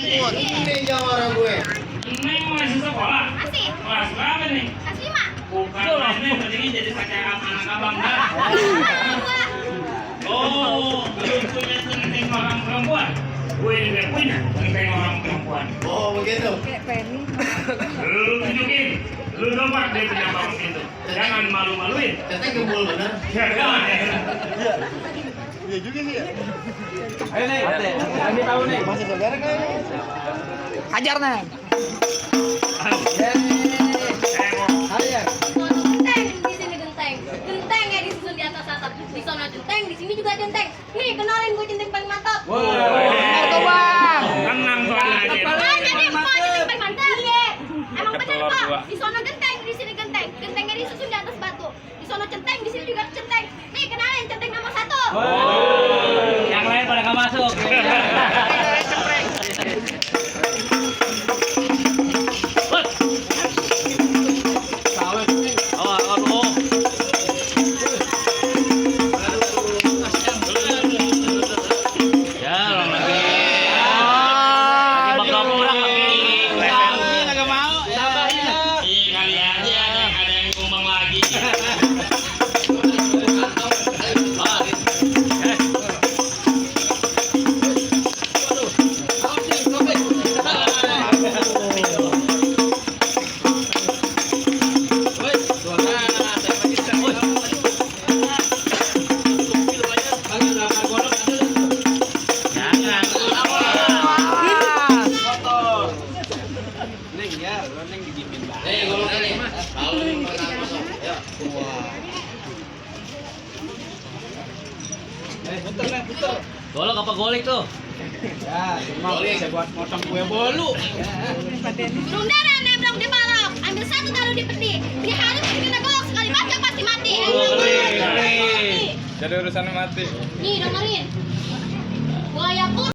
Ini jawara gue. Neng masih sekolah? Masih. Kelas berapa nih? Kelas 5. Bukan Neng, berarti jadi pacar anak abang dah. Oh, lu punya centeng orang perempuan? Gue juga punya centeng orang perempuan. Oh begitu. Lu tunjukin, lu dompak dia punya bang itu. Jangan malu-maluin. Katanya gembul bener. Jangan. Iya juga sih ya. Ayo nih, kami tahu nih. Masih saudara kayaknya. Hajar nih. Hajar. Genteng di sini genteng. Genteng ya disusun di atas atap. Di sana genteng, di sini juga genteng. Nih kenalin gue centeng paling mantap. Benar tuh bang. Tenang soalnya aja. Makanya nih mau centeng paling mantap. Iya. Emang bener kok. Di sana genteng, di sini genteng. Gentengnya disusun di atas batu. Di sana centeng, di sini juga centeng. Nih kenalin centeng nomor 1. Yang lain pada nggak masuk. Kali aja ada yang ngomong lagi. Golok apa golik tuh? Ya, mau saya buat motong kue bolu. Burung dara neblong di balok. Ambil satu taruh di peti. Di hari kita golok sekali baca pasti mati. Jadi urusan mati. Nih dengerin. Buaya pun